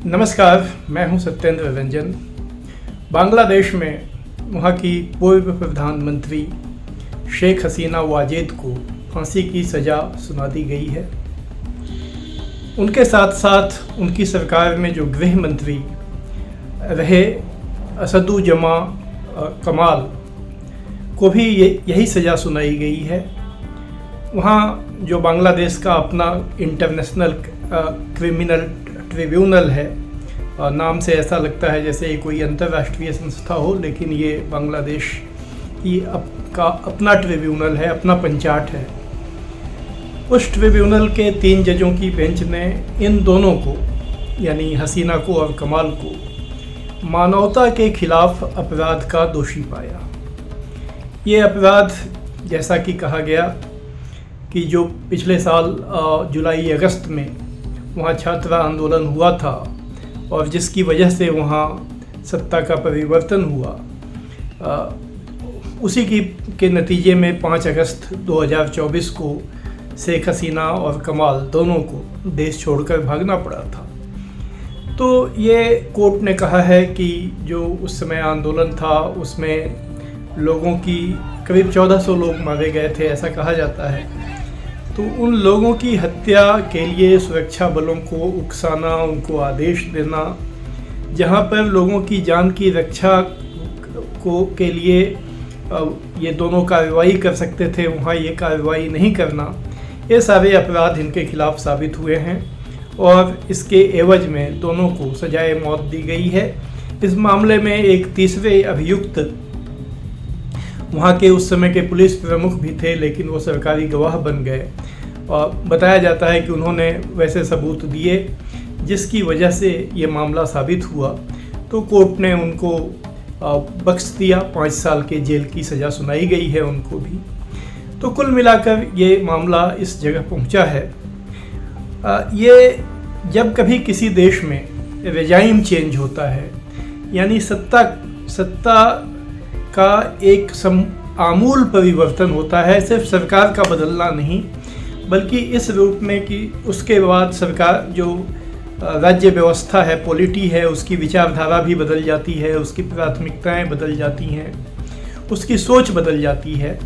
नमस्कार, मैं हूं सत्येंद्र रंजन। बांग्लादेश में वहां की पूर्व प्रधानमंत्री शेख हसीना वाजेद को फांसी की सज़ा सुना दी गई है। उनके साथ साथ उनकी सरकार में जो गृह मंत्री रहे असदुज्जमा कमाल को भी यही सज़ा सुनाई गई है। वहाँ जो बांग्लादेश का अपना इंटरनेशनल क्रिमिनल ट्रिब्यूनल है, नाम से ऐसा लगता है जैसे कोई अंतर्राष्ट्रीय संस्था हो, लेकिन ये बांग्लादेश की का अपना ट्रिब्यूनल है, अपना पंचाट है। उस ट्रिब्यूनल के 3 जजों की बेंच ने इन दोनों को यानी हसीना को और कमाल को मानवता के खिलाफ अपराध का दोषी पाया। ये अपराध, जैसा कि कहा गया कि जो पिछले साल जुलाई अगस्त में वहाँ छात्र आंदोलन हुआ था और जिसकी वजह से वहाँ सत्ता का परिवर्तन हुआ, उसी के नतीजे में 5 अगस्त 2024 को शेख हसीना और कमाल दोनों को देश छोड़कर भागना पड़ा था। तो ये कोर्ट ने कहा है कि जो उस समय आंदोलन था उसमें लोगों की करीब 1400 लोग मारे गए थे, ऐसा कहा जाता है। तो उन लोगों की हत्या के लिए सुरक्षा बलों को उकसाना, उनको आदेश देना, जहां पर लोगों की जान की रक्षा के लिए ये दोनों कार्रवाई कर सकते थे, वहाँ ये कार्रवाई नहीं करना, ये सारे अपराध इनके खिलाफ साबित हुए हैं और इसके एवज में दोनों को सजाए मौत दी गई है। इस मामले में एक तीसरे अभियुक्त वहाँ के उस समय के पुलिस प्रमुख भी थे, लेकिन वो सरकारी गवाह बन गए और बताया जाता है कि उन्होंने वैसे सबूत दिए जिसकी वजह से ये मामला साबित हुआ। तो कोर्ट ने उनको बख्श दिया, 5 साल के जेल की सज़ा सुनाई गई है उनको भी। तो कुल मिलाकर ये मामला इस जगह पहुंचा है। ये जब कभी किसी देश में रेजाइम चेंज होता है, यानी सत्ता का एक आमूल परिवर्तन होता है, सिर्फ सरकार का बदलना नहीं, बल्कि इस रूप में कि उसके बाद सरकार जो राज्य व्यवस्था है, पॉलिटी है, उसकी विचारधारा भी बदल जाती है, उसकी प्राथमिकताएं बदल जाती हैं, उसकी सोच बदल जाती है,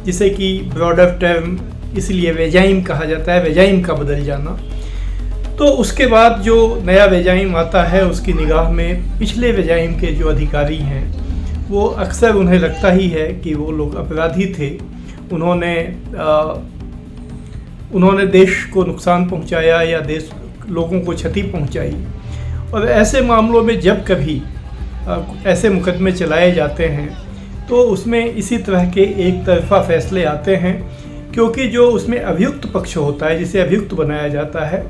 जिसे कि ब्रॉडर टर्म इसलिए रेजाइम कहा जाता है, रेजाइम का बदल जाना। तो उसके बाद जो नया रेजाइम आता है उसकी निगाह में पिछले रेजाइम के जो अधिकारी हैं वो अक्सर उन्हें लगता ही है कि वो लोग अपराधी थे, उन्होंने देश को नुकसान पहुंचाया या लोगों को क्षति पहुंचाई। और ऐसे मामलों में जब कभी ऐसे मुकदमे चलाए जाते हैं तो उसमें इसी तरह के एक तरफा फैसले आते हैं, क्योंकि जो उसमें अभियुक्त पक्ष होता है, जिसे अभियुक्त बनाया जाता है,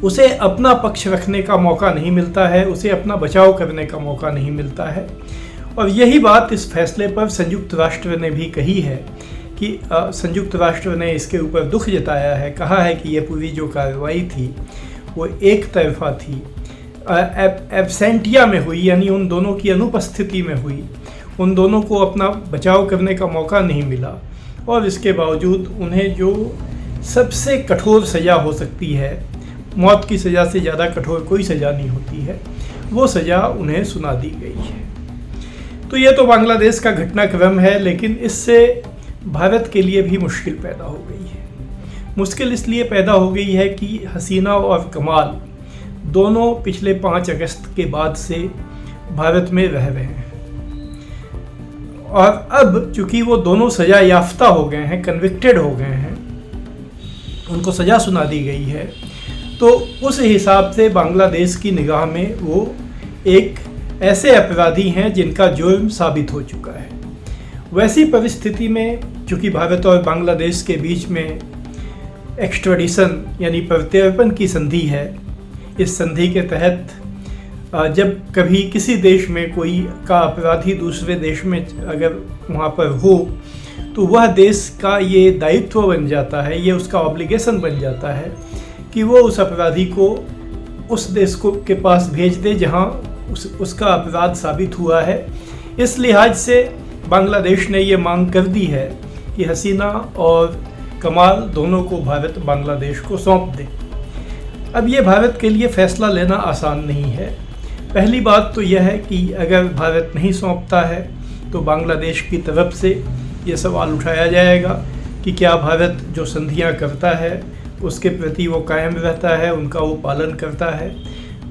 उसे अपना पक्ष रखने का मौका नहीं मिलता है, उसे अपना बचाव करने का मौका नहीं मिलता है। और यही बात इस फैसले पर संयुक्त राष्ट्र ने भी कही है कि संयुक्त राष्ट्र ने इसके ऊपर दुख जताया है, कहा है कि ये पूरी जो कार्रवाई थी वो एक तरफा थी, एब्सेंटिया में हुई, यानी उन दोनों की अनुपस्थिति में हुई, उन दोनों को अपना बचाव करने का मौका नहीं मिला, और इसके बावजूद उन्हें जो सबसे कठोर सज़ा हो सकती है, मौत की सज़ा से ज़्यादा कठोर कोई सज़ा नहीं होती है, वो सज़ा उन्हें सुना दी गई है। तो ये तो बांग्लादेश का घटनाक्रम है, लेकिन इससे भारत के लिए भी मुश्किल पैदा हो गई है। मुश्किल इसलिए पैदा हो गई है कि हसीना और कमाल दोनों पिछले 5 अगस्त के बाद से भारत में रह रहे हैं, और अब चूँकि वो दोनों सज़ा याफ्ता हो गए हैं, कन्विक्टेड हो गए हैं, उनको सज़ा सुना दी गई है, तो उस हिसाब से बांग्लादेश की निगाह में वो एक ऐसे अपराधी हैं जिनका जुर्म साबित हो चुका है। वैसी परिस्थिति में चूँकि भारत और बांग्लादेश के बीच में एक्सट्रेडिशन यानी प्रत्यर्पण की संधि है, इस संधि के तहत जब कभी किसी देश में कोई का अपराधी दूसरे देश में अगर वहाँ पर हो, तो वह देश का ये दायित्व बन जाता है, ये उसका ऑब्लिगेशन बन जाता है कि वो उस अपराधी को उस देश के पास भेज दे जहाँ उसका अपराध साबित हुआ है। इस लिहाज से बांग्लादेश ने ये मांग कर दी है कि हसीना और कमाल दोनों को भारत बांग्लादेश को सौंप दे। अब ये भारत के लिए फ़ैसला लेना आसान नहीं है। पहली बात तो यह है कि अगर भारत नहीं सौंपता है तो बांग्लादेश की तरफ से ये सवाल उठाया जाएगा कि क्या भारत जो संधियां करता है उसके प्रति वो कायम रहता है, उनका वो पालन करता है।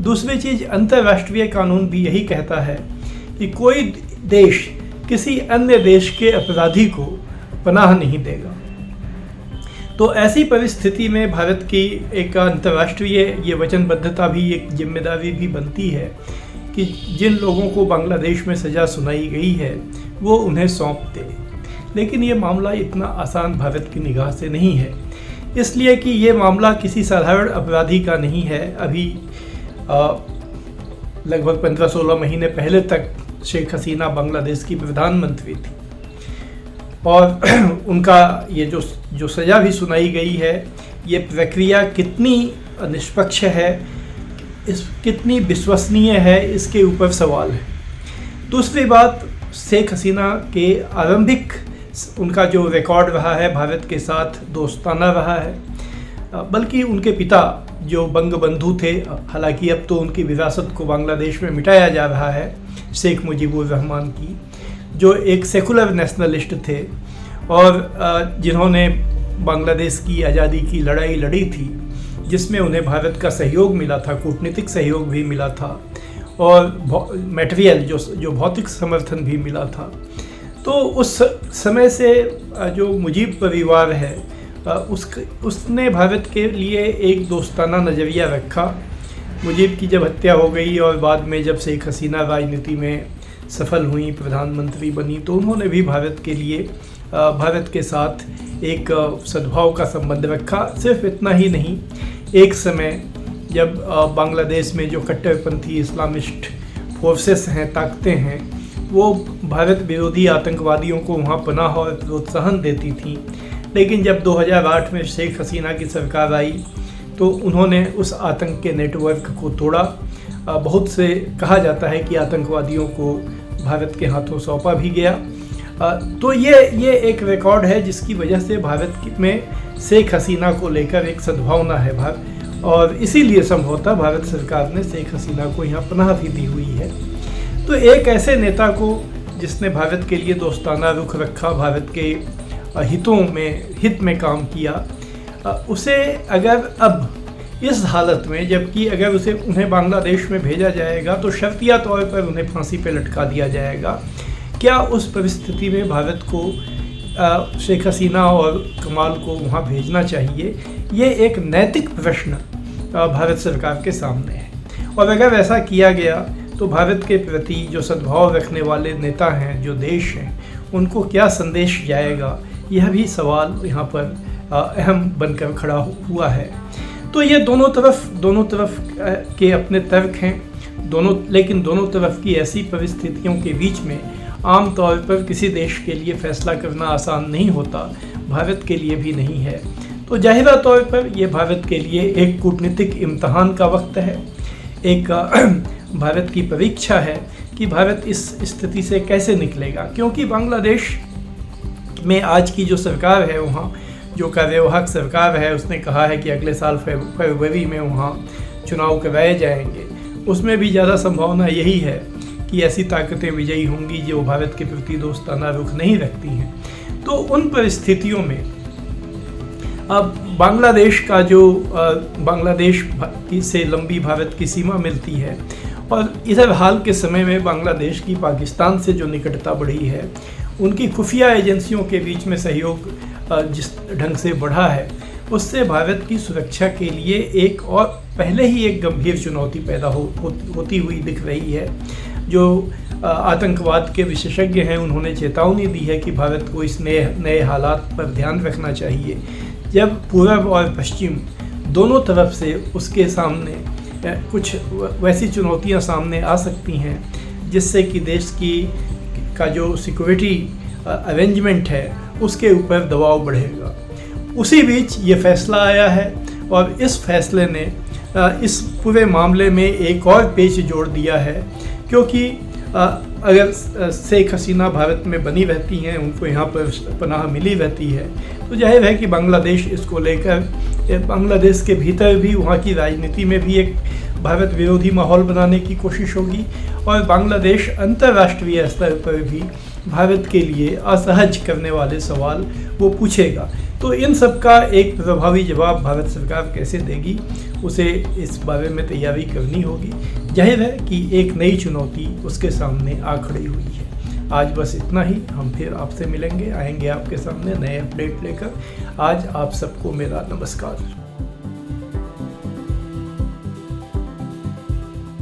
दूसरी चीज़, अंतर्राष्ट्रीय कानून भी यही कहता है कि कोई देश किसी अन्य देश के अपराधी को पनाह नहीं देगा। तो ऐसी परिस्थिति में भारत की एक अंतर्राष्ट्रीय ये वचनबद्धता भी, एक जिम्मेदारी भी बनती है कि जिन लोगों को बांग्लादेश में सज़ा सुनाई गई है वो उन्हें सौंप दे। लेकिन ये मामला इतना आसान भारत की निगाह से नहीं है, इसलिए कि ये मामला किसी साधारण अपराधी का नहीं है। अभी लगभग 15-16 महीने पहले तक शेख हसीना बांग्लादेश की प्रधानमंत्री थी और उनका ये जो सज़ा भी सुनाई गई है, ये प्रक्रिया कितनी निष्पक्ष है, कितनी विश्वसनीय है, इसके ऊपर सवाल है। दूसरी बात, शेख हसीना के आरंभिक उनका जो रिकॉर्ड रहा है भारत के साथ दोस्ताना रहा है, बल्कि उनके पिता जो बंगबंधु थे, हालांकि अब तो उनकी विरासत को बांग्लादेश में मिटाया जा रहा है, शेख मुजीबुर रहमान की, जो एक सेकुलर नेशनलिस्ट थे और जिन्होंने बांग्लादेश की आज़ादी की लड़ाई लड़ी थी, जिसमें उन्हें भारत का सहयोग मिला था, कूटनीतिक सहयोग भी मिला था और मटेरियल जो भौतिक समर्थन भी मिला था। तो उस समय से जो मुजीब परिवार है उसने भारत के लिए एक दोस्ताना नज़रिया रखा। मुजीब की जब हत्या हो गई और बाद में जब शेख हसीना राजनीति में सफल हुई, प्रधानमंत्री बनी, तो उन्होंने भी भारत के लिए भारत के साथ एक सद्भाव का संबंध रखा। सिर्फ इतना ही नहीं, एक समय जब बांग्लादेश में जो कट्टरपंथी इस्लामिस्ट फोर्सेस हैं, ताकतें हैं, वो भारत विरोधी आतंकवादियों को वहाँ पनाह और प्रोत्साहन देती थी। लेकिन जब 2008 में शेख हसीना की सरकार आई तो उन्होंने उस आतंक के नेटवर्क को तोड़ा। बहुत से कहा जाता है कि आतंकवादियों को भारत के हाथों सौंपा भी गया। तो ये एक रिकॉर्ड है जिसकी वजह से भारत में शेख हसीना को लेकर एक सद्भावना है और इसीलिए संभवतः भारत सरकार ने शेख हसीना को यहाँ पनाह भी दी हुई है। तो एक ऐसे नेता को जिसने भारत के लिए दोस्ताना रुख रखा, भारत के हित में काम किया, उसे अगर अब इस हालत में, जबकि अगर उन्हें बांग्लादेश में भेजा जाएगा तो शर्तिया तौर पर उन्हें फांसी पे लटका दिया जाएगा, क्या उस परिस्थिति में भारत को शेख हसीना और कमाल को वहाँ भेजना चाहिए? ये एक नैतिक प्रश्न भारत सरकार के सामने है। और अगर ऐसा किया गया तो भारत के प्रति जो सद्भाव रखने वाले नेता हैं, जो देश हैं, उनको क्या संदेश जाएगा, यह भी सवाल यहाँ पर अहम बनकर खड़ा हुआ है। तो ये दोनों तरफ के अपने तर्क हैं, लेकिन दोनों तरफ की ऐसी परिस्थितियों के बीच में आम तौर पर किसी देश के लिए फैसला करना आसान नहीं होता, भारत के लिए भी नहीं है। तो जाहिरा तौर पर यह भारत के लिए एक कूटनीतिक इम्तहान का वक्त है, एक भारत की परीक्षा है कि भारत इस स्थिति से कैसे निकलेगा। क्योंकि बांग्लादेश में आज की जो सरकार है, वहाँ जो कार्यवाहक सरकार है, उसने कहा है कि अगले साल फरवरी में वहाँ चुनाव करवाए जाएंगे। उसमें भी ज़्यादा संभावना यही है कि ऐसी ताकतें विजयी होंगी जो भारत के प्रति दोस्ताना रुख नहीं रखती हैं। तो उन परिस्थितियों में अब बांग्लादेश का बांग्लादेश से लंबी भारत की सीमा मिलती है और इधर हाल के समय में बांग्लादेश की पाकिस्तान से जो निकटता बढ़ी है, उनकी खुफिया एजेंसियों के बीच में सहयोग जिस ढंग से बढ़ा है, उससे भारत की सुरक्षा के लिए एक और पहले ही एक गंभीर चुनौती पैदा होती हुई दिख रही है। जो आतंकवाद के विशेषज्ञ हैं, उन्होंने चेतावनी दी है कि भारत को इस नए हालात पर ध्यान रखना चाहिए, जब पूर्व और पश्चिम दोनों तरफ से उसके सामने कुछ वैसी चुनौतियां सामने आ सकती हैं जिससे कि देश का जो सिक्योरिटी अरेंजमेंट है उसके ऊपर दबाव बढ़ेगा। उसी बीच ये फैसला आया है और इस फैसले ने इस पूरे मामले में एक और पेच जोड़ दिया है, क्योंकि अगर शेख हसीना भारत में बनी रहती हैं, उनको यहाँ पर पनाह मिली रहती है, तो जाहिर है कि बांग्लादेश इसको लेकर बांग्लादेश के भीतर भी वहाँ की राजनीति में भी एक भारत विरोधी माहौल बनाने की कोशिश होगी और बांग्लादेश अंतर्राष्ट्रीय स्तर पर भी भारत के लिए असहज करने वाले सवाल वो पूछेगा। तो इन सब का एक प्रभावी जवाब भारत सरकार कैसे देगी, उसे इस बारे में तैयारी करनी होगी। जाहिर है कि एक नई चुनौती उसके सामने आ खड़ी हुई है। आज बस इतना ही, हम फिर आपसे मिलेंगे, आएंगे आपके सामने नए अपडेट लेकर। आज आप सबको मेरा नमस्कार।